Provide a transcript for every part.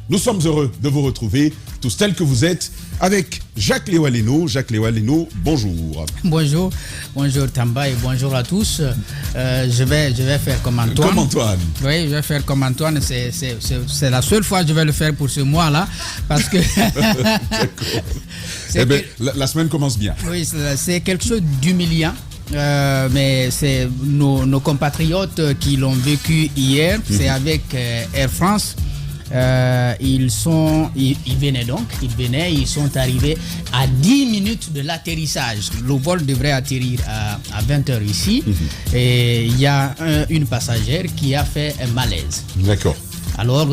Nous sommes heureux de vous retrouver, tous tels que vous êtes, avec Jacques Léo Aleno. Jacques Léo Aleno, bonjour. Bonjour, bonjour Tamba et bonjour à tous. Je vais faire comme Antoine. Comme Antoine. Oui, je vais faire comme Antoine. C'est la seule fois que je vais le faire pour ce mois-là. Parce que. Eh bien, la semaine commence bien. Oui, c'est quelque chose d'humiliant. Mais c'est nos compatriotes qui l'ont vécu hier. C'est avec Air France. Ils sont arrivés à 10 minutes de l'atterrissage. Le vol devrait atterrir à 20h ici. Et il y a une passagère qui a fait un malaise. D'accord. Alors,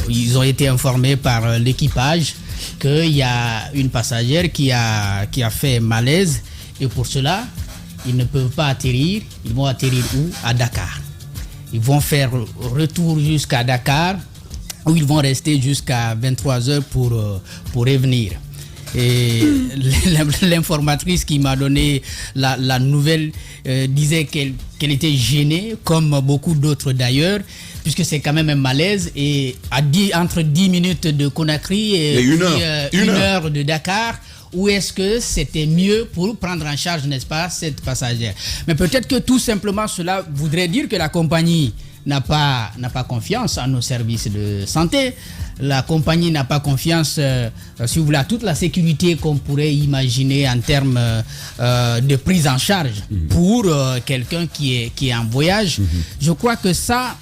ils ont été informés par l'équipage qu'il y a une passagère qui a fait malaise. Et pour cela, ils ne peuvent pas atterrir. Ils vont atterrir où? À Dakar. Ils vont faire retour jusqu'à Dakar, où ils vont rester jusqu'à 23h pour revenir. Et l'informatrice qui m'a donné la nouvelle disait qu'elle était gênée, comme beaucoup d'autres d'ailleurs, puisque c'est quand même un malaise. Et entre 10 minutes de Conakry et une heure de Dakar, où est-ce que c'était mieux pour prendre en charge, n'est-ce pas, cette passagère? Mais peut-être que tout simplement cela voudrait dire que la compagnie n'a pas confiance en nos services de santé. La compagnie n'a pas confiance, si vous voulez, à toute la sécurité qu'on pourrait imaginer en termes de prise en charge pour quelqu'un qui est en voyage. Je crois que ça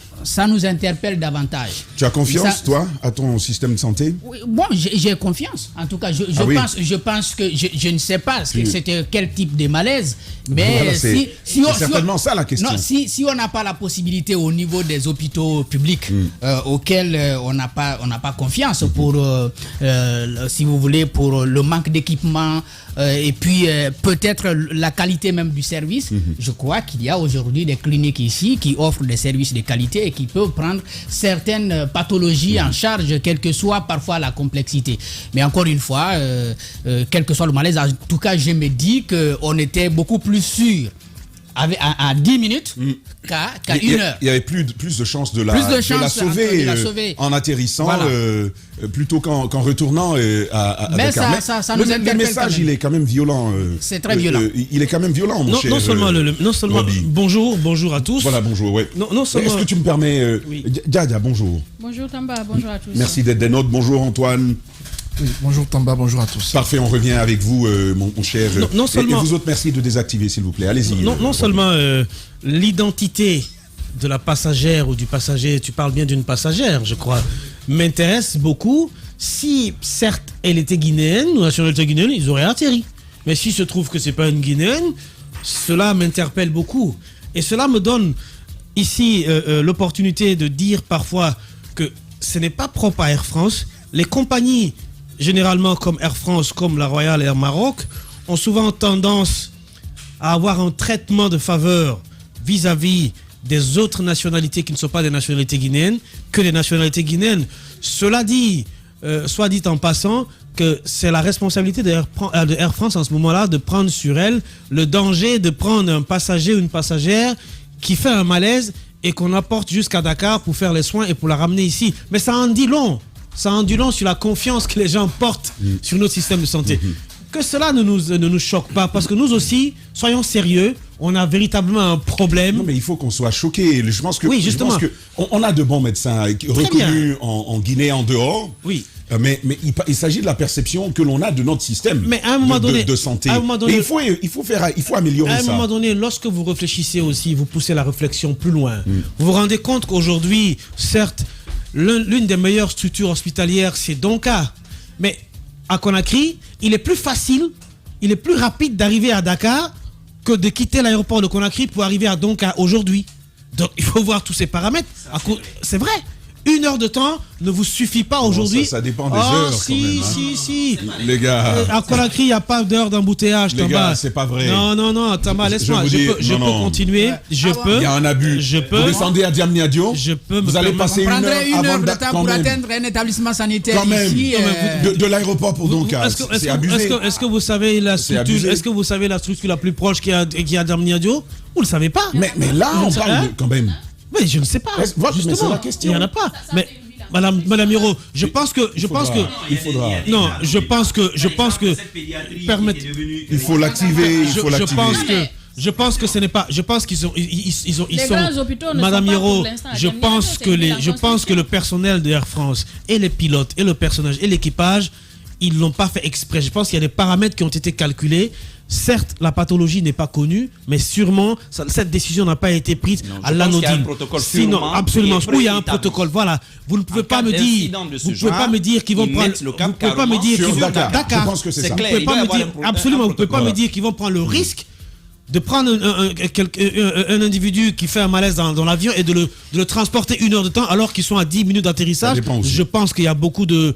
nous interpelle davantage. Tu as confiance, toi, à ton système de santé? Oui, bon, j'ai confiance. En tout cas, je pense que je ne sais pas c'était quel type de malaise, mais voilà, c'est certainement ça la question. Non, si on n'a pas la possibilité au niveau des hôpitaux publics auxquels on n'a pas confiance pour, si vous voulez, pour le manque d'équipement et puis peut-être la qualité même du service, je crois qu'il y a aujourd'hui des cliniques ici qui offrent des services de qualité et qui peuvent prendre certaines pathologies en charge, quelle que soit parfois la complexité. Mais encore une fois, quel que soit le malaise, en tout cas, je me dis qu'on était beaucoup plus sûr à 10 minutes qu'à 1 heure. Il y avait plus de chances de la sauver en atterrissant, voilà. Plutôt qu'en retournant à mais Dakar. Ça nous interpelle. Le message, il est quand même violent. C'est très violent. Il est quand même violent, mon cher. Non seulement bonjour à tous. Voilà, bonjour, ouais. Non seulement... Est-ce que tu me permets... Diadia, bonjour. Bonjour Tamba, bonjour à tous. Merci d'être des nôtres. Bonjour Antoine. Oui, bonjour Tamba, bonjour à tous. Parfait, on revient avec vous, mon cher. Non seulement... Et vous autres, merci de désactiver, s'il vous plaît. Allez-y. Non seulement l'identité de la passagère ou du passager, tu parles bien d'une passagère, je crois, m'intéresse beaucoup. Si, certes, elle était guinéenne ou nationalité guinéenne, ils auraient atterri. Mais s'il se trouve que c'est pas une guinéenne, cela m'interpelle beaucoup. Et cela me donne ici l'opportunité de dire parfois que ce n'est pas propre à Air France. Les compagnies, généralement comme Air France, comme la Royal Air Maroc, ont souvent tendance à avoir un traitement de faveur vis-à-vis des autres nationalités qui ne sont pas des nationalités guinéennes que des nationalités guinéennes. Cela dit, soit dit en passant, que c'est la responsabilité de Air France en ce moment-là de prendre sur elle le danger de prendre un passager ou une passagère qui fait un malaise et qu'on apporte jusqu'à Dakar pour faire les soins et pour la ramener ici. Mais ça en dit long. Ça en dit long sur la confiance que les gens portent sur notre système de santé. Que cela ne nous choque pas, parce que nous aussi, soyons sérieux, on a véritablement un problème. Non, mais il faut qu'on soit choqué. Je pense que, oui, justement. On a de bons médecins reconnus en Guinée, en dehors. Oui. Mais il s'agit de la perception que l'on a de notre système de santé. À un moment donné, il faut améliorer ça. À un moment donné, lorsque vous réfléchissez aussi, vous poussez la réflexion plus loin. Vous vous rendez compte qu'aujourd'hui, certes, l'une des meilleures structures hospitalières, c'est Donka. Mais à Conakry, il est plus facile, il est plus rapide d'arriver à Dakar que de quitter l'aéroport de Conakry pour arriver à Donka aujourd'hui. Donc il faut voir tous ces paramètres. C'est vrai. 1 heure de temps ne vous suffit pas aujourd'hui. Ça dépend des heures quand même. Si. Les gars. À Conakry, il n'y a pas d'heure d'embouteillage. Les gars, c'est pas vrai. Non, Tamba, laisse-moi. Je peux continuer. Je peux. Il y a un abus. Je peux. Vous descendez à Diamniadio. Je peux. Vous allez passer 1 heure de temps pour atteindre un établissement sanitaire ici. De l'aéroport pour Donka. C'est abusé. Est-ce que vous savez la structure? Est-ce que vous savez la structure la plus proche qui a Diamniadio? Vous le savez pas. Mais là, on parle quand même. Mais je ne sais pas. Justement, c'est la question. Il n'y en a pas. Mais Madame Hiro, je pense que il faut l'activer, Je pense que ce n'est pas. Je pense qu'ils ont. Ils sont. Grands hôpitaux ne Madame sont pas Hiro, pour l'instant. je pense que le personnel de Air France et les pilotes et le personnage et l'équipage, ils l'ont pas fait exprès. Je pense qu'il y a des paramètres qui ont été calculés. Certes, la pathologie n'est pas connue, mais sûrement cette décision n'a pas été prise à l'anodine. Sinon, absolument. Oui, il y a un protocole. Voilà. Vous ne pouvez pas me dire. Vous ne pouvez pas me dire qu'ils vont prendre. Vous ne pouvez pas me dire qu'ils vont. Dakar. Je pense que c'est ça. Vous ne pouvez pas me dire. Absolument. Vous ne pouvez pas me dire qu'ils vont prendre le risque de prendre un individu qui fait un malaise dans l'avion et de le transporter 1 heure de temps alors qu'ils sont à 10 minutes d'atterrissage. Je pense qu'il y a beaucoup de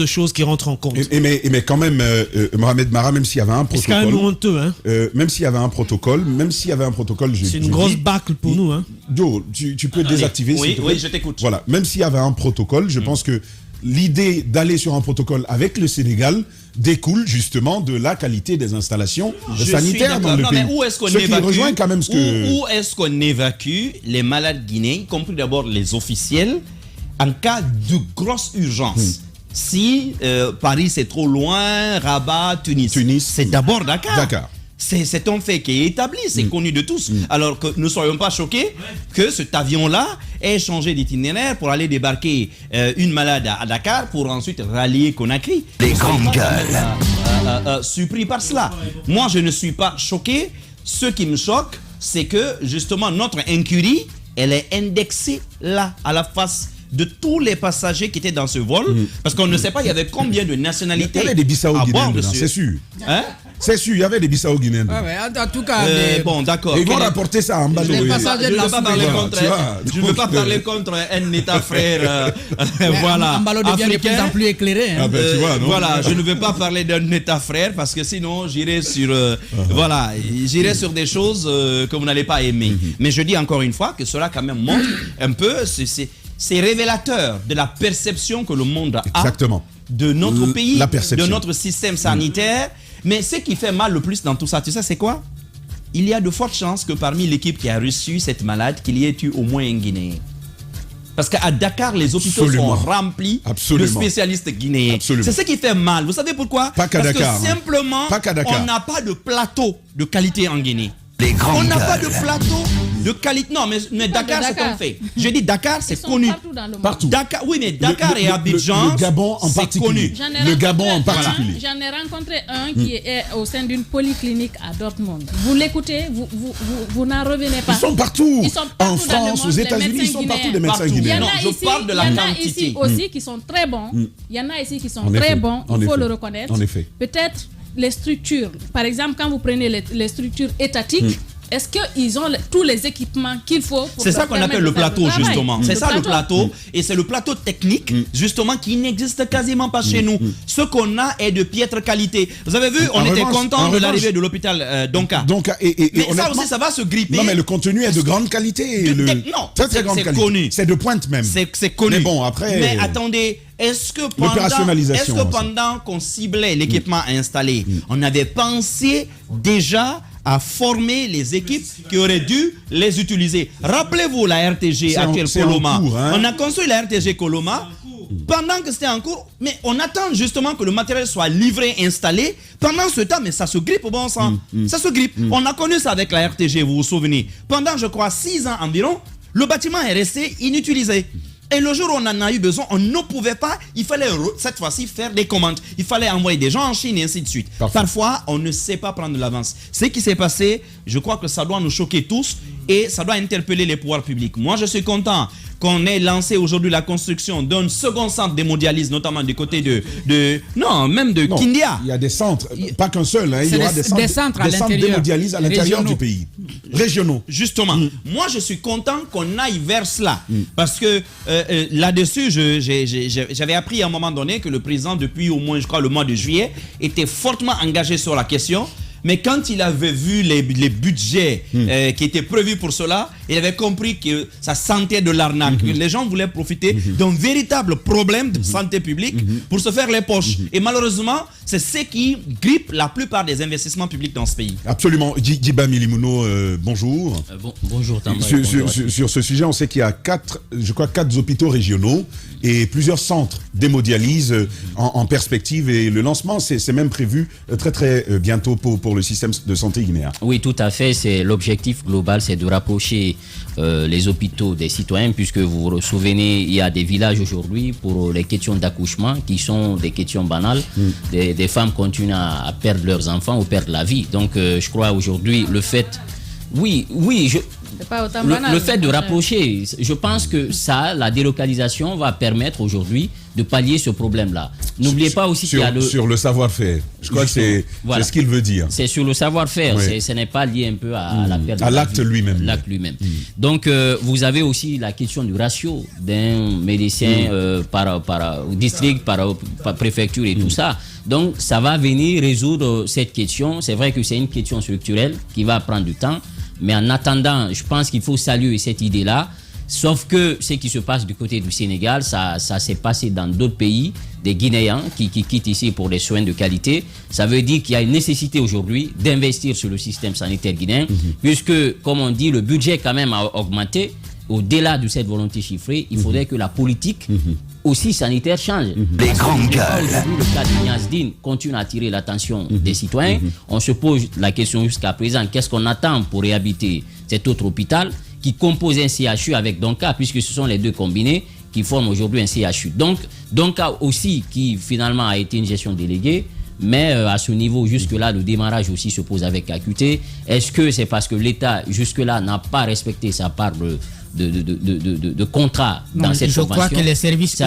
choses qui rentrent en compte. Mais quand même, Mohamed Mara, même s'il y avait un protocole... C'est quand même honteux, hein. Même s'il y avait un protocole, c'est une grosse bâcle pour nous, hein. Joe, tu peux désactiver. Oui, je t'écoute. Voilà, même s'il y avait un protocole, je pense que l'idée d'aller sur un protocole avec le Sénégal découle justement de la qualité des installations sanitaires dans le pays. Mais où est-ce qu'on où est-ce qu'on évacue les malades guinéens, y compris d'abord les officiels, en cas de grosse urgence? Si Paris c'est trop loin, Rabat, Tunis. C'est d'abord Dakar. C'est un fait qui est établi, c'est connu de tous. Alors que ne soyons pas choqués que cet avion-là ait changé d'itinéraire pour aller débarquer une malade à Dakar pour ensuite rallier Conakry. Les grandes gueules. Surpris par cela. Moi, je ne suis pas choqué. Ce qui me choque, c'est que justement notre incurie, elle est indexée là, à la face de tous les passagers qui étaient dans ce vol. Parce qu'on ne sait pas, il y avait combien de nationalités. Il y avait des Bissau-Guinéens dedans, c'est sûr. Hein? C'est sûr, il y avait des Bissau-Guinéens. En tout cas, bon, d'accord. Ils vont rapporter ça en bas de Je ne veux pas parler contre un État frère. Voilà. Ambalo devient de plus en plus éclairé. Hein. Voilà, je ne veux pas parler d'un État frère parce que sinon j'irai sur sur des choses que vous n'allez pas aimer. Mais je dis encore une fois que cela quand même montre un peu, c'est révélateur de la perception que le monde a de notre pays, de notre système sanitaire. Mais ce qui fait mal le plus dans tout ça, tu sais, c'est quoi? Il y a de fortes chances que parmi l'équipe qui a reçu cette malade, qu'il y ait eu au moins un Guinéen. Parce qu'à Dakar, les hôpitaux sont remplis de spécialistes guinéens. C'est ce qui fait mal. Vous savez pourquoi? Parce que simplement, on n'a pas de plateau de qualité en Guinée. On n'a pas de plateau de qualité. Non, mais Dakar, c'est un fait. Je dis Dakar, c'est connu. Partout. Dakar, oui, mais Dakar et Abidjan, le Gabon en particulier. Le Gabon en particulier. J'en ai rencontré un qui est au sein d'une polyclinique à Dortmund. Vous l'écoutez, vous n'en revenez pas. Ils sont partout. En France, dans le monde, aux États-Unis, ils sont partout des médecins guinéens. Je parle de la quantité. Il y en a ici aussi qui sont très bons. Il y en a ici qui sont très bons. Il faut le reconnaître. En effet. Peut-être les structures. Par exemple, quand vous prenez les structures étatiques, est-ce qu'ils ont tous les équipements qu'il faut pour... C'est ça qu'on appelle le plateau, justement. C'est ça le plateau. Et c'est le plateau technique, justement, qui n'existe quasiment pas chez nous. Ce qu'on a est de piètre qualité. Vous avez vu, on était content de l'arrivée de l'hôpital Donka. Mais ça aussi, ça va se gripper. Non, mais le contenu est de grande qualité. Non, c'est connu. C'est de pointe même. C'est connu. Mais bon, après... Mais attendez... Est-ce que pendant qu'on ciblait l'équipement installé, on avait pensé déjà à former les équipes qui auraient dû les utiliser? Rappelez-vous la RTG actuelle Coloma. On a construit la RTG Coloma pendant que c'était en cours, mais on attend justement que le matériel soit livré, installé. Pendant ce temps, mais ça se grippe au bon sens. Ça se grippe. On a connu ça avec la RTG, vous vous souvenez. Pendant, je crois, 6 ans environ, le bâtiment est resté inutilisé. Et le jour où on en a eu besoin, on ne pouvait pas, il fallait cette fois-ci faire des commandes. Il fallait envoyer des gens en Chine et ainsi de suite. Parfois, on ne sait pas prendre de l'avance. Ce qui s'est passé, je crois que ça doit nous choquer tous et ça doit interpeller les pouvoirs publics. Moi, je suis content qu'on ait lancé aujourd'hui la construction d'un second centre d'hémodialyse, notamment du côté de Kindia. Il y a des centres, pas qu'un seul. Il y aura des centres d'hémodialyse à l'intérieur du pays. Régionaux. Justement. Moi, je suis content qu'on aille vers cela. Parce que là-dessus, j'avais appris à un moment donné que le président, depuis au moins, je crois, le mois de juillet, était fortement engagé sur la question. Mais quand il avait vu les budgets qui étaient prévus pour cela, il avait compris que ça sentait de l'arnaque. Les gens voulaient profiter d'un véritable problème de santé publique pour se faire les poches. Et malheureusement, c'est ce qui grippe la plupart des investissements publics dans ce pays. Absolument. Djiba Milimouno, bonjour. Bonjour Tamba. Sur ce sujet, on sait qu'il y a 4 hôpitaux régionaux et plusieurs centres d'hémodialyse en perspective. Et le lancement, c'est même prévu très très bientôt pour le système de santé guinéen. Oui, tout à fait. C'est l'objectif global, c'est de rapprocher les hôpitaux des citoyens, puisque vous vous souvenez, il y a des villages aujourd'hui pour les questions d'accouchement qui sont des questions banales. Des femmes continuent à perdre leurs enfants ou perdre la vie. Donc, je crois aujourd'hui, le fait... Le fait de rapprocher, je pense que la délocalisation va permettre aujourd'hui de pallier ce problème-là. N'oubliez pas aussi qu'il y a sur le savoir-faire. Je crois que c'est ce qu'il veut dire. C'est sur le savoir-faire. Oui. Ce n'est pas lié un peu à la perte de l'acte lui-même. L'acte lui-même. Donc, vous avez aussi la question du ratio d'un médecin par district, par préfecture et tout ça. Donc, ça va venir résoudre cette question. C'est vrai que c'est une question structurelle qui va prendre du temps. Mais en attendant, je pense qu'il faut saluer cette idée-là. Sauf que ce qui se passe du côté du Sénégal, ça s'est passé dans d'autres pays, des Guinéens qui quittent ici pour des soins de qualité. Ça veut dire qu'il y a une nécessité aujourd'hui d'investir sur le système sanitaire guinéen, puisque, comme on dit, le budget quand même a augmenté. Au-delà de cette volonté chiffrée, il faudrait que la politique aussi sanitaire change. Les grandes gueules. Le cas de Niasdine continue à attirer l'attention des citoyens. On se pose la question jusqu'à présent, qu'est-ce qu'on attend pour réhabiliter cet autre hôpital qui compose un CHU avec Donka, puisque ce sont les deux combinés qui forment aujourd'hui un CHU. Donc, Donka aussi, qui finalement a été une gestion déléguée, mais à ce niveau, jusque-là, le démarrage aussi se pose avec acuité. Est-ce que c'est parce que l'État, jusque-là, n'a pas respecté sa part de contrat dans cette convention? Je crois que les services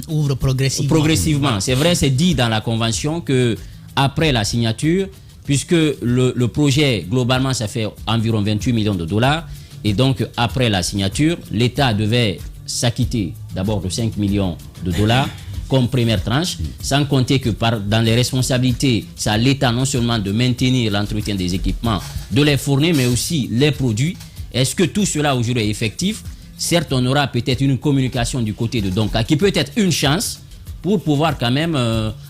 ouvrent progressivement. Progressivement. C'est vrai, c'est dit dans la convention que après la signature, puisque le projet, globalement, ça fait environ 28 millions de dollars, et donc après la signature, l'État devait s'acquitter d'abord de 5 millions de dollars comme première tranche, sans compter que dans les responsabilités, c'est à l'État non seulement de maintenir l'entretien des équipements, de les fournir, mais aussi les produits. Est-ce que tout cela aujourd'hui est effectif? Certes, on aura peut-être une communication du côté de Donka qui peut être une chance pour pouvoir quand même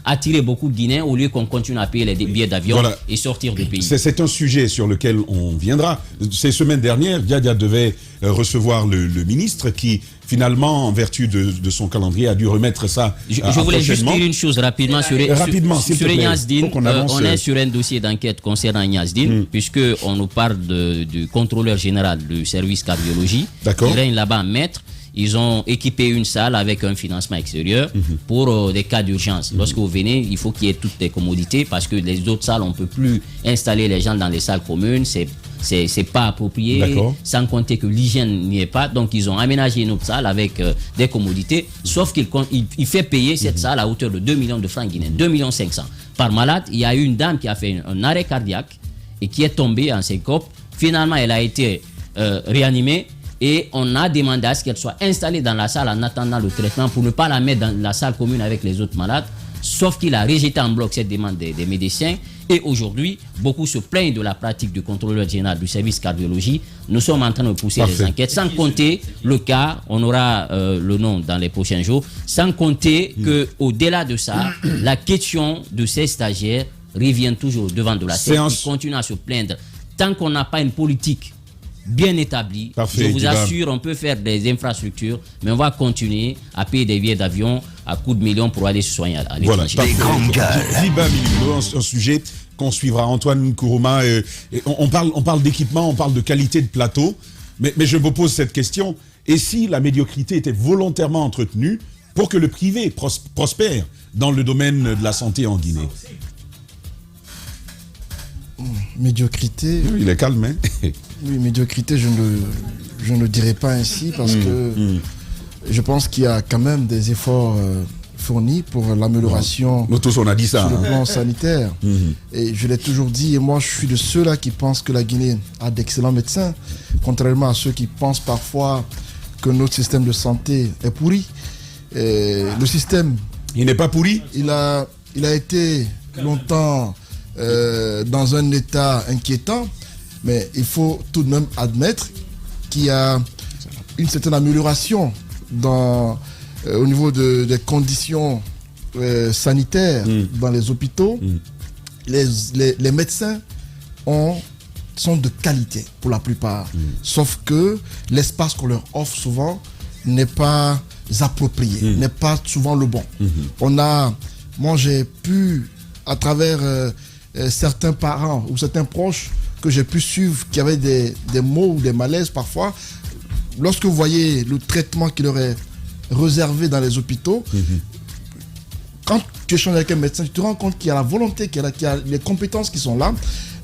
attirer beaucoup de Guinéens au lieu qu'on continue à payer les billets d'avion et sortir du pays. C'est un sujet sur lequel on viendra. Ces semaines dernières, Diadia devait recevoir le ministre qui, finalement, en vertu de son calendrier, a dû remettre ça Je voulais juste dire une chose rapidement sur Niasdine. On est sur un dossier d'enquête concernant Niasdine, puisqu'on nous parle du contrôleur général du service cardiologie. D'accord. Il règne là-bas maître. Ils ont équipé une salle avec un financement extérieur pour des cas d'urgence. Lorsque vous venez, il faut qu'il y ait toutes les commodités parce que les autres salles, on ne peut plus installer les gens dans les salles communes. C'est pas approprié, sans compter que l'hygiène n'y est pas. Donc, ils ont aménagé une autre salle avec des commodités, sauf qu'il fait payer cette salle à hauteur de 2 millions de francs guinéens, 2,5 millions. Par malade, il y a eu une dame qui a fait un arrêt cardiaque et qui est tombée en syncope. Finalement, elle a été réanimée. Et on a demandé à ce qu'elle soit installée dans la salle en attendant le traitement pour ne pas la mettre dans la salle commune avec les autres malades. Sauf qu'il a rejeté en bloc cette demande des médecins. Et aujourd'hui, beaucoup se plaignent de la pratique du contrôleur général du service cardiologie. Nous sommes en train de pousser les enquêtes, sans compter le cas, on aura le nom dans les prochains jours, sans compter qu'au-delà de ça, la question de ces stagiaires revient toujours devant de la scène. Ils continuent à se plaindre. Tant qu'on n'a pas une politique bien établi, je vous assure, on peut faire des infrastructures, mais on va continuer à payer des billets d'avion à coups de millions pour aller se soigner à l'étranger. Un sujet qu'on suivra. Antoine Kourouma, on parle d'équipement, on parle de qualité de plateau, mais je me pose cette question. Et si la médiocrité était volontairement entretenue pour que le privé prospère dans le domaine de la santé en Guinée? Médiocrité. Il est calme, hein? Oui, médiocrité, je ne le dirais pas ainsi parce que je pense qu'il y a quand même des efforts fournis pour l'amélioration. Nous tous, on a dit ça. Sur le plan sanitaire. Et je l'ai toujours dit, et moi, je suis de ceux-là qui pensent que la Guinée a d'excellents médecins, contrairement à ceux qui pensent parfois que notre système de santé est pourri. Et le système... Il n'est pas pourri? Il a été longtemps dans un état inquiétant, mais il faut tout de même admettre qu'il y a une certaine amélioration au niveau des conditions sanitaires dans les hôpitaux. Les médecins sont de qualité pour la plupart, sauf que l'espace qu'on leur offre souvent n'est pas approprié, n'est pas souvent le bon. Moi j'ai pu, à travers certains parents ou certains proches que j'ai pu suivre, qui avaient des maux ou des malaises parfois, lorsque vous voyez le traitement qui leur est réservé dans les hôpitaux, quand tu échanges avec un médecin, tu te rends compte qu'il y a la volonté, qu'il y a les compétences qui sont là,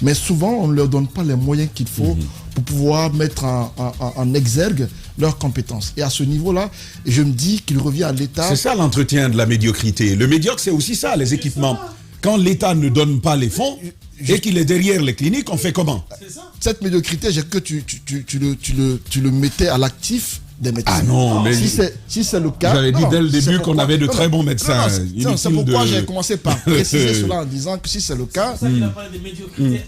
mais souvent on ne leur donne pas les moyens qu'il faut pour pouvoir mettre en exergue leurs compétences. Et à ce niveau-là, je me dis qu'il revient à l'État... C'est ça l'entretien de la médiocrité. Le médiocre, c'est aussi ça, les équipements. Quand l'État ne donne pas les fonds et qu'il est derrière les cliniques, on fait comment? Cette médiocrité, que tu le mettais à l'actif des médecins. Ah non, mais si c'est le cas... J'avais dit dès le début qu'on avait de très bons médecins. C'est pourquoi j'ai commencé par préciser cela en disant que si c'est le cas... C'est ça qu'il a parlé de médiocrité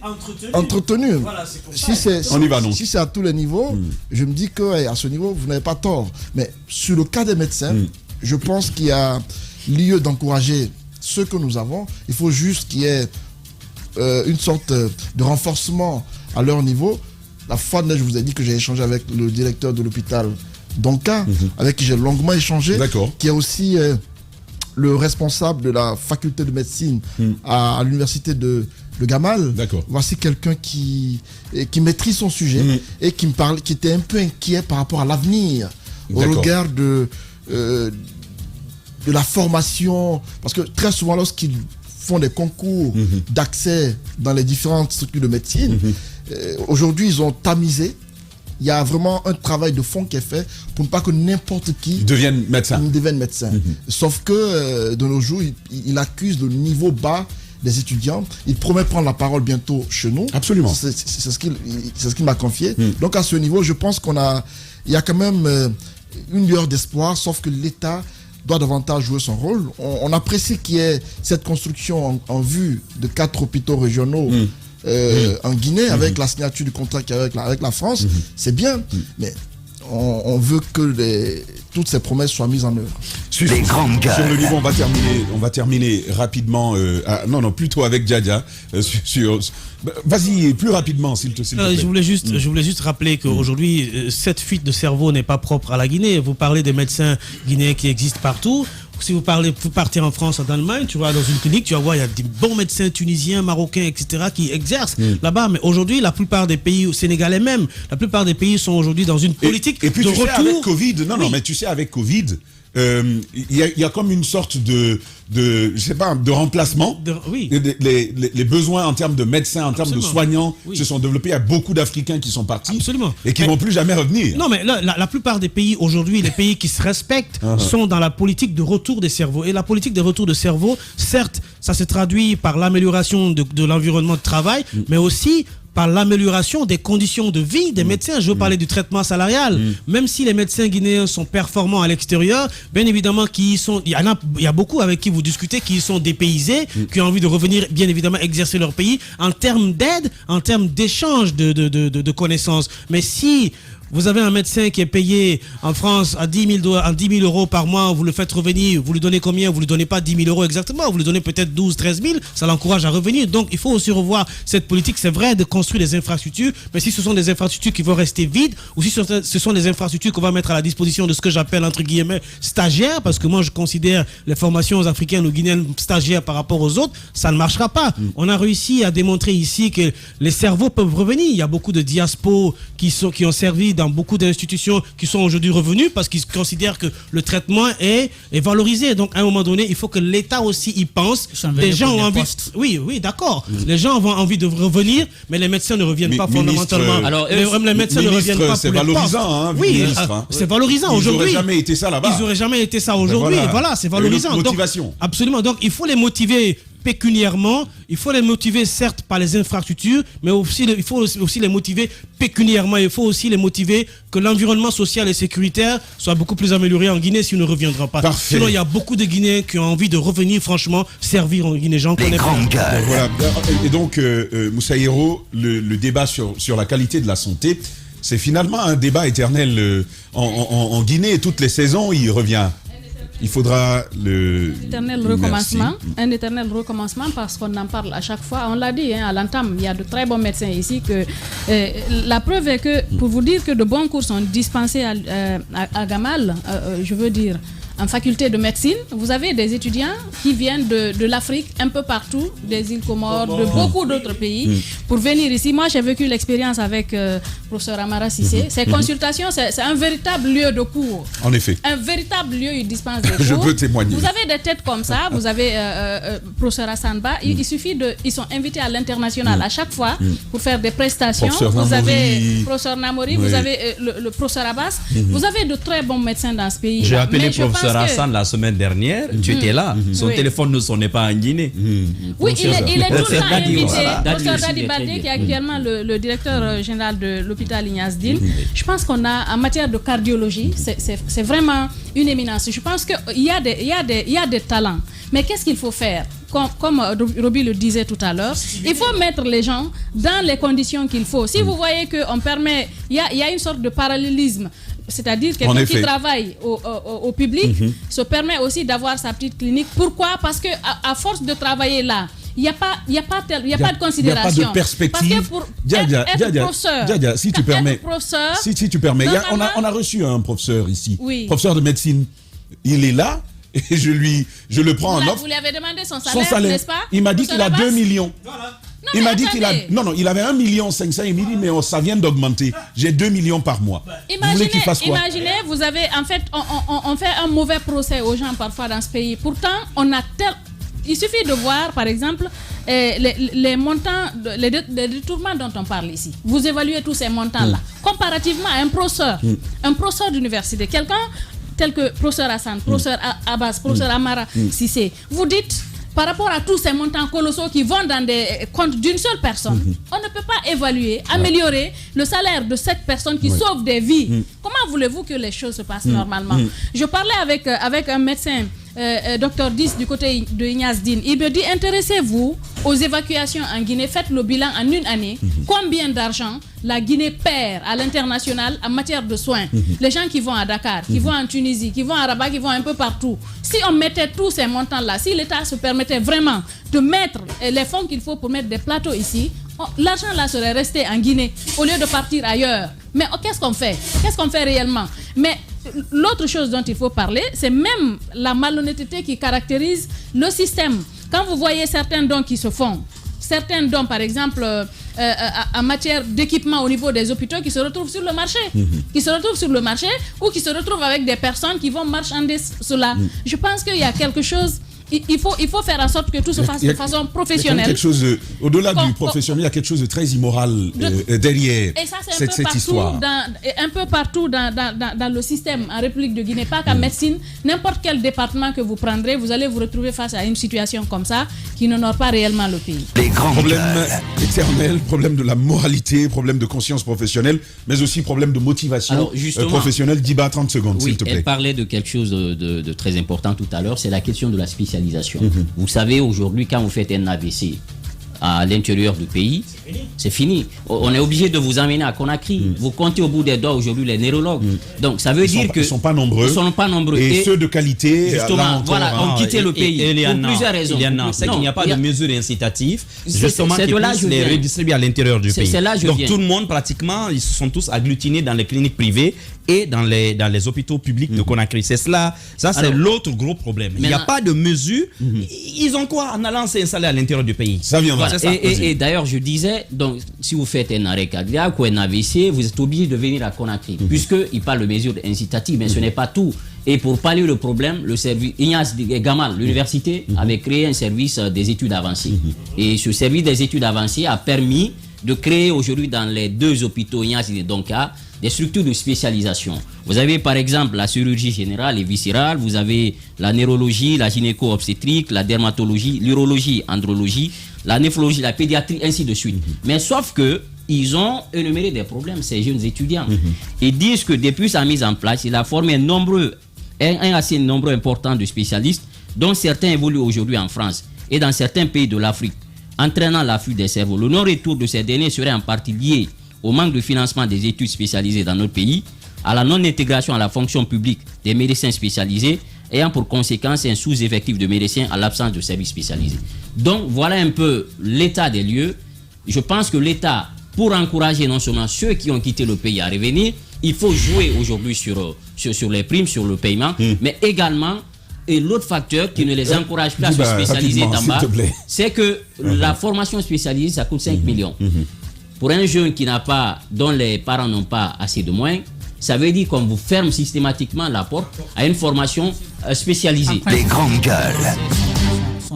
entretenue. Voilà, c'est on y va, non. Si c'est à tous les niveaux, je me dis qu'à ce niveau, vous n'avez pas tort. Mais sur le cas des médecins, je pense qu'il y a lieu d'encourager ce que nous avons. Il faut juste qu'il y ait une sorte de renforcement à leur niveau. La fois de je vous ai dit que j'ai échangé avec le directeur de l'hôpital Donka, avec qui j'ai longuement échangé, qui est aussi le responsable de la faculté de médecine à l'université de Gamal. Voici quelqu'un qui maîtrise son sujet et qui me parle, qui était un peu inquiet par rapport à l'avenir, au regard de la formation, parce que très souvent lorsqu'ils font des concours d'accès dans les différentes structures de médecine, aujourd'hui ils ont tamisé. Il y a vraiment un travail de fond qui est fait pour ne pas que n'importe qui devienne médecin. Sauf que de nos jours, il accuse le niveau bas des étudiants. Il promet prendre la parole bientôt chez nous. Absolument. C'est ce qu'il m'a confié. Donc à ce niveau, je pense il y a quand même une lueur d'espoir, sauf que l'État doit davantage jouer son rôle. On apprécie qu'il y ait cette construction en vue de 4 hôpitaux régionaux en Guinée, avec la signature du contrat qu'il y a avec la France. C'est bien, mais on veut que toutes ces promesses soient mises en œuvre. Sur le niveau, on va terminer rapidement. Plutôt avec Djadia. Vas-y, plus rapidement, s'il te plaît. Je voulais juste rappeler qu'aujourd'hui, cette fuite de cerveau n'est pas propre à la Guinée. Vous parlez des médecins guinéens qui existent partout. Si vous partez en France, en Allemagne, tu vas dans une clinique, tu vas voir, il y a des bons médecins tunisiens, marocains, etc. qui exercent là-bas. Mais aujourd'hui, la plupart des pays, sénégalais même, la plupart des pays sont aujourd'hui dans une politique et puis, de tu retour. Sais, avec Covid, mais tu sais, avec Covid, il y a comme une sorte de remplacement. Les besoins en termes de médecins, en termes de soignants se sont développés. Il y a beaucoup d'Africains qui sont partis et qui ne vont plus jamais revenir. Non, mais la plupart des pays aujourd'hui, les pays qui se respectent, sont dans la politique de retour des cerveaux. Et la politique de retour de cerveau, certes, ça se traduit par l'amélioration de l'environnement de travail, mais aussi par l'amélioration des conditions de vie des médecins. Je veux parler du traitement salarial. Même si les médecins guinéens sont performants à l'extérieur, bien évidemment, il y a beaucoup avec qui vous discutez qui sont dépaysés, qui ont envie de revenir, bien évidemment, exercer leur pays en termes d'aide, en termes d'échange de connaissances. Mais si vous avez un médecin qui est payé en France à 10 000 euros par mois, vous le faites revenir, vous lui donnez combien? Vous ne lui donnez pas 10 000 euros exactement, vous lui donnez peut-être 12 000, 13 000, ça l'encourage à revenir. Donc il faut aussi revoir cette politique. C'est vrai de construire des infrastructures, mais si ce sont des infrastructures qui vont rester vides, ou si ce sont des infrastructures qu'on va mettre à la disposition de ce que j'appelle entre guillemets stagiaires, parce que moi je considère les formations africaines ou guinéennes stagiaires par rapport aux autres, ça ne marchera pas. On a réussi à démontrer ici que les cerveaux peuvent revenir. Il y a beaucoup de diaspos qui ont servi dans beaucoup d'institutions qui sont aujourd'hui revenus parce qu'ils considèrent que le traitement est valorisé. Donc à un moment donné, il faut que l'État aussi y pense. Les gens ont envie. Oui, d'accord. Les gens ont envie de revenir, mais les médecins ne reviennent pas fondamentalement. Alors, les médecins ne reviennent pas pour les valorisant, oui, c'est valorisant aujourd'hui. Ils n'auraient jamais été ça là-bas. Ils n'auraient jamais été ça aujourd'hui. Voilà, c'est valorisant. Motivation. Absolument. Donc il faut les motiver pécuniairement. Il faut les motiver certes par les infrastructures, mais aussi, il faut aussi les motiver pécuniairement. Il faut aussi les motiver que l'environnement social et sécuritaire soit beaucoup plus amélioré en Guinée si on ne reviendra pas. Parfait. Sinon, il y a beaucoup de Guinéens qui ont envie de revenir, franchement, servir en Guinée. Les grandes gueules. Voilà. Et donc, Moussa Hiro, le débat sur la qualité de la santé, c'est finalement un débat éternel en Guinée. Toutes les saisons, il revient. Il faudra un éternel recommencement parce qu'on en parle à chaque fois. On l'a dit à l'entame, il y a de très bons médecins ici. La preuve est que, pour vous dire que de bons cours sont dispensés à Gamal, je veux dire, en faculté de médecine, vous avez des étudiants qui viennent de l'Afrique, un peu partout, des îles Comores, de beaucoup d'autres pays, pour venir ici. Moi, j'ai vécu l'expérience avec professeur Amara Sissé. Ces consultations, c'est un véritable lieu de cours. En effet. Un véritable lieu où ils dispensent des cours. Je peux témoigner. Vous avez des têtes comme ça, vous avez professeur Hassanba, il suffit ils sont invités à l'international à chaque fois pour faire des prestations. Vous avez professeur Namori, vous avez le professeur Abbas, vous avez de très bons médecins dans ce pays. J'ai appelé professeur Hassan la semaine dernière, tu étais là, son téléphone ne sonnait pas en Guinée. Oui, il est tout le temps invité. Professeur Dadi Baldé, qui est actuellement le directeur général de l'hôpital Ignace Dine. Je pense qu'on a, en matière de cardiologie, c'est vraiment une éminence. Je pense qu'il y a des talents. Mais qu'est-ce qu'il faut faire? Comme Roby le disait tout à l'heure, il faut mettre les gens dans les conditions qu'il faut. Si vous voyez qu'on permet, il y a une sorte de parallélisme. C'est-à-dire que quelqu'un qui travaille au public se permet aussi d'avoir sa petite clinique. Pourquoi? Parce que à force de travailler là, il n'y a pas de considération. Il n'y a pas de perspective. Parce que pour être professeur, si tu permets, on a reçu un professeur ici, professeur de médecine. Il est là et je le prends en offre. Vous lui avez demandé son salaire, n'est-ce pas? Il m'a dit qu'il a 2 millions. Voilà. Il m'a dit qu'il a... Non, il avait 1,5 million. Il m'a dit, mais ça vient d'augmenter. J'ai 2 millions par mois. Imaginez, vous avez... En fait, on fait un mauvais procès aux gens parfois dans ce pays. Pourtant, il suffit de voir, par exemple, les montants, les détournements dont on parle ici. Vous évaluez tous ces montants-là. Comparativement à un professeur d'université, quelqu'un tel que professeur Hassan, professeur Abbas, professeur Amara Sissé, vous dites... Par rapport à tous ces montants colossaux qui vont dans des comptes d'une seule personne, on ne peut pas évaluer, améliorer le salaire de cette personne qui sauve des vies. Comment voulez-vous que les choses se passent normalement? Je parlais avec un médecin, Dr 10 du côté de Ignace Dine. Il me dit, intéressez-vous aux évacuations en Guinée, faites le bilan en une année. Combien d'argent la Guinée perd à l'international en matière de soins? Les gens qui vont à Dakar, qui vont en Tunisie, qui vont à Rabat, qui vont un peu partout. Si on mettait tous ces montants-là, si l'État se permettait vraiment de mettre les fonds qu'il faut pour mettre des plateaux ici, l'argent là serait resté en Guinée au lieu de partir ailleurs. Mais qu'est-ce qu'on fait? Qu'est-ce qu'on fait réellement? Mais l'autre chose dont il faut parler, c'est même la malhonnêteté qui caractérise le système. Quand vous voyez certains dons qui se font, certains dons par exemple en matière d'équipement au niveau des hôpitaux qui se retrouvent sur le marché, ou qui se retrouvent avec des personnes qui vont marchander cela. Je pense qu'il y a quelque chose... Il faut faire en sorte que tout se fasse de façon professionnelle. Au-delà du professionnel, il y a quelque chose de très immoral derrière cette histoire. Un peu partout dans le système en République de Guinée, pas qu'en médecine, n'importe quel département que vous prendrez, vous allez vous retrouver face à une situation comme ça qui n'honore pas réellement le pays. Problème éternel, problème de la moralité, problème de conscience professionnelle, mais aussi problème de motivation professionnelle. Diba, 30 secondes, s'il te plaît. Elle parlait de quelque chose de très important tout à l'heure, c'est la question de la spécialisation. Vous savez, aujourd'hui, quand vous faites un AVC à l'intérieur du pays, c'est fini. On est obligé de vous emmener à Conakry. Vous comptez au bout des doigts aujourd'hui les neurologues. Donc ça veut dire que ils sont pas nombreux. Et ceux de qualité, justement, ont quitté le pays. Pour plusieurs raisons. C'est qu'il n'y a pas de mesures incitatives, justement, qui puissent les redistribuer à l'intérieur du pays. Donc tout le monde, pratiquement, ils sont tous agglutinés dans les cliniques privées et dans les hôpitaux publics de Conakry. C'est cela. Ça, c'est l'autre gros problème. Il n'y a pas de mesures. Ils ont quoi en allant s'installer à l'intérieur du pays? Ça viendra. Et d'ailleurs, je disais, donc, si vous faites un arrêt cardiaque ou un AVC, vous êtes obligé de venir à Conakry, puisqu'il parle de mesures incitatives, mais ce n'est pas tout. Et pour pallier le problème, le service Ignace Gamal, l'université, avait créé un service des études avancées. Et ce service des études avancées a permis de créer aujourd'hui dans les 2 hôpitaux Ignace et Donka des structures de spécialisation. Vous avez par exemple la chirurgie générale et viscérale, vous avez la neurologie, la gynéco-obstétrique, la dermatologie, l'urologie, andrologie, la néphrologie, la pédiatrie, ainsi de suite. Mais sauf que ils ont énuméré des problèmes, ces jeunes étudiants. Ils disent que depuis sa mise en place, il a formé un assez nombre important de spécialistes, dont certains évoluent aujourd'hui en France et dans certains pays de l'Afrique, entraînant l'afflux des cerveaux. Le non-retour de ces derniers serait en partie lié au manque de financement des études spécialisées dans notre pays, à la non-intégration à la fonction publique des médecins spécialisés, ayant pour conséquence un sous-effectif de médecins à l'absence de services spécialisés. Donc voilà un peu l'état des lieux. Je pense que l'État, pour encourager non seulement ceux qui ont quitté le pays à revenir, il faut jouer aujourd'hui sur les primes, sur le paiement, mais également, et l'autre facteur qui ne les encourage pas à se spécialiser d'en bas, c'est que la formation spécialisée, ça coûte 5 millions. Pour un jeune qui n'a pas, dont les parents n'ont pas assez de moyens, ça veut dire qu'on vous ferme systématiquement la porte à une formation spécialisée. Les grandes gueules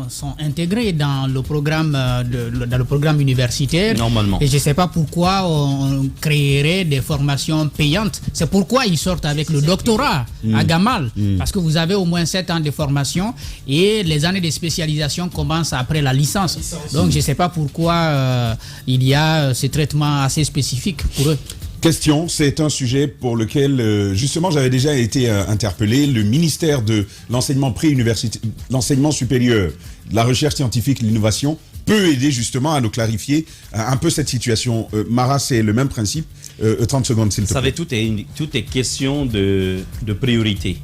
sont intégrés dans le programme universitaire. Normalement. Et je ne sais pas pourquoi on créerait des formations payantes. C'est pourquoi ils sortent avec le doctorat à Gamal. Parce que vous avez au moins 7 ans de formation et les années de spécialisation commencent après la licence. Donc je ne sais pas pourquoi il y a ce traitement assez spécifique pour eux. Question, c'est un sujet pour lequel, justement, j'avais déjà été interpellé. Le ministère de l'enseignement pré-universitaire, l'enseignement supérieur, de la recherche scientifique et de l'innovation peut aider justement à nous clarifier un peu cette situation. Mara, c'est le même principe. 30 secondes, s'il te plaît. Vous savez, tout est question de priorité.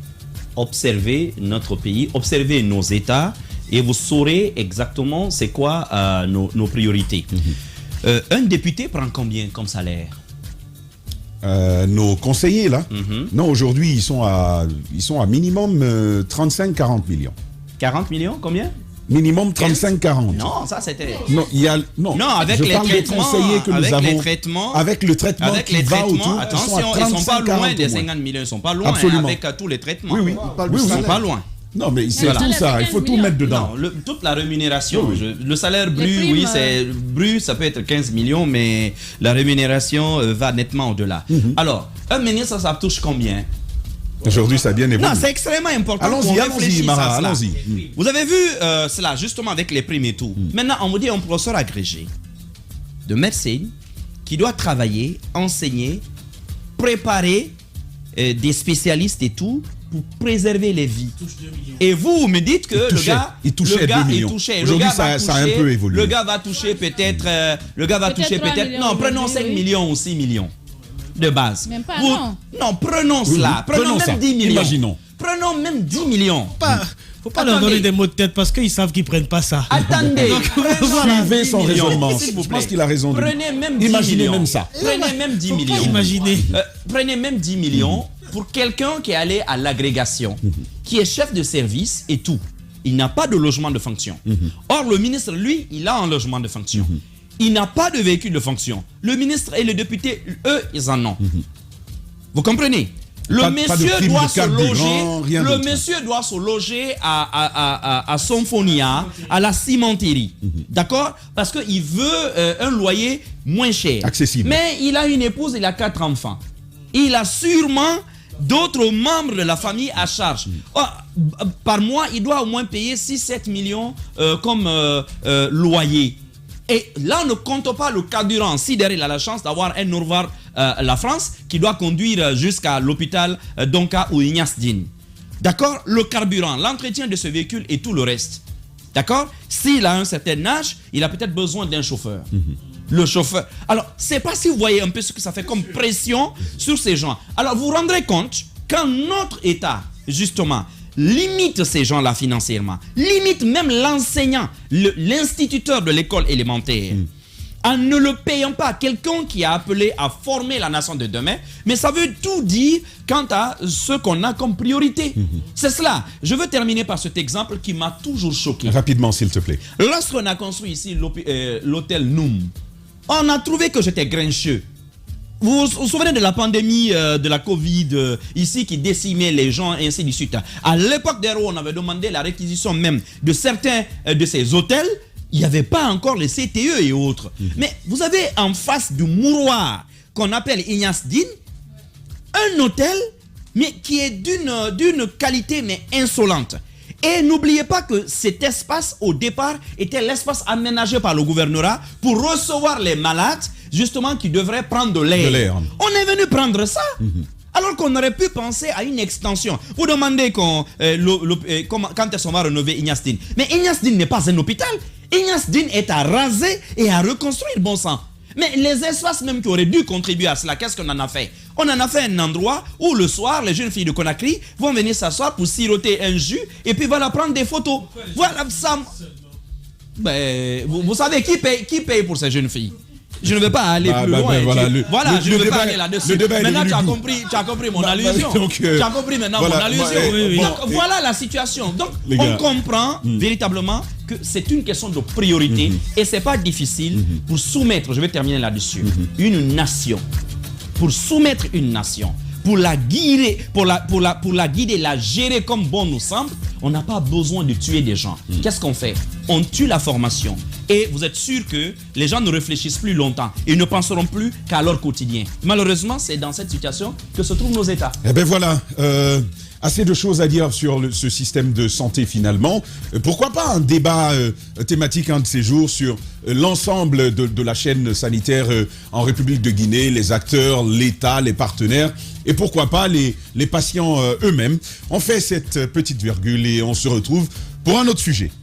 Observez notre pays, observez nos États et vous saurez exactement c'est quoi nos priorités. Un député prend combien comme salaire? Nos conseillers là, non, aujourd'hui ils sont à minimum 35-40 millions. 40 millions, combien? Minimum 35-40. Non, ça c'était. Non, avec je les parle traitements, des conseillers que nous avons. Avec le traitement qui va autour. Attention, ils sont pas loin des 50 millions, ils sont pas loin. Absolument. Avec tous les traitements. Oui, ils sont pas loin. Non, mais c'est tout ça, il faut tout mettre dedans. Non, toute la rémunération, le salaire brut, brut, ça peut être 15 millions, mais la rémunération va nettement au-delà. Alors, un ministre, ça touche combien? Aujourd'hui, ça a bien évolué. Non, c'est extrêmement important. Allons-y, Mara, allons-y. Vous avez vu cela, justement, avec les primes et tout. Maintenant, on vous dit un professeur agrégé de médecine qui doit travailler, enseigner, préparer des spécialistes et tout, pour préserver les vies. Et vous me dites que le gars, il touchait 2 millions. Aujourd'hui, ça a un peu évolué. Le gars va toucher peut-être, non, prenons 5 millions ou 6 millions de base. Même pas, non, prenons cela. Prenons même 10 millions. Imaginons. Prenons même 10 millions. Faut pas leur donner des mots de tête parce qu'ils savent qu'ils prennent pas ça. Attendez. Suivez son raisonnement. Je pense qu'il a raison. Prenez même 10 Imaginez millions. même ça. Prenez même 10 millions. Imaginez. Prenez même 10 millions. Pour quelqu'un qui est allé à l'agrégation, qui est chef de service et tout, il n'a pas de logement de fonction. Or, le ministre, lui, il a un logement de fonction. Il n'a pas de véhicule de fonction. Le ministre et le député, eux, ils en ont. Vous comprenez? Le monsieur doit se loger à Symphonia, à la cimenterie. D'accord? Parce qu'il veut un loyer moins cher. Accessible. Mais il a une épouse, il a 4 enfants. Il a sûrement d'autres membres de la famille à charge. Par mois, il doit au moins payer 6-7 millions comme loyer. Et là, on ne compte pas le carburant. Si derrière, il a la chance d'avoir un au revoir la France qui doit conduire jusqu'à l'hôpital Donka ou Ignace Dine. D'accord? Le carburant, l'entretien de ce véhicule et tout le reste. D'accord? S'il a un certain âge, il a peut-être besoin d'un chauffeur. Le chauffeur. Alors, c'est pas si vous voyez un peu ce que ça fait comme pression sur ces gens. Alors, vous vous rendrez compte quand notre État, justement, limite ces gens-là financièrement, limite même l'enseignant, l'instituteur de l'école élémentaire, en ne le payant pas, quelqu'un qui a appelé à former la nation de demain, mais ça veut tout dire quant à ce qu'on a comme priorité. C'est cela. Je veux terminer par cet exemple qui m'a toujours choqué. Rapidement, s'il te plaît. Lorsqu'on a construit ici l'hôtel Noum, on a trouvé que j'étais grincheux. Vous vous souvenez de la pandémie de la Covid ici qui décimait les gens et ainsi de suite. À l'époque d'Héro, on avait demandé la réquisition même de certains de ces hôtels. il n'y avait pas encore les CTE et autres. Mais vous avez en face du mouroir qu'on appelle Ignace Dine, un hôtel mais qui est d'une qualité mais insolente. Et n'oubliez pas que cet espace, au départ, était l'espace aménagé par le gouvernorat pour recevoir les malades, justement, qui devraient prendre de l'air. On est venu prendre ça. Alors qu'on aurait pu penser à une extension. Vous demandez quand est-ce qu'on va rénover Ignace Dine. Mais Ignace Dine n'est pas un hôpital. Ignace Dine est à raser et à reconstruire, bon sang. Mais les espaces même qui auraient dû contribuer à cela, qu'est-ce qu'on en a fait? On en a fait un endroit où le soir, les jeunes filles de Conakry vont venir s'asseoir pour siroter un jus et puis voilà prendre des photos. Voilà ça. Ben, vous savez qui paye pour ces jeunes filles? Je ne vais pas aller plus loin. Je ne vais pas aller là-dessus. Maintenant, tu as compris mon allusion. Tu as compris maintenant mon allusion. Donc, voilà la situation. Donc, on comprend véritablement que c'est une question de priorité et c'est pas difficile pour soumettre, je vais terminer là-dessus, une nation. Pour soumettre une nation, pour la guider, pour la guider, la gérer comme bon nous semble, on n'a pas besoin de tuer des gens. Qu'est-ce qu'on fait? On tue la formation. Et vous êtes sûr que les gens ne réfléchissent plus longtemps. Ils ne penseront plus qu'à leur quotidien. Malheureusement, c'est dans cette situation que se trouvent nos États. Eh bien voilà, assez de choses à dire sur ce système de santé finalement. Pourquoi pas un débat thématique un de ces jours sur l'ensemble de la chaîne sanitaire en République de Guinée, les acteurs, l'État, les partenaires et pourquoi pas les patients eux-mêmes. On fait cette petite virgule et on se retrouve pour un autre sujet.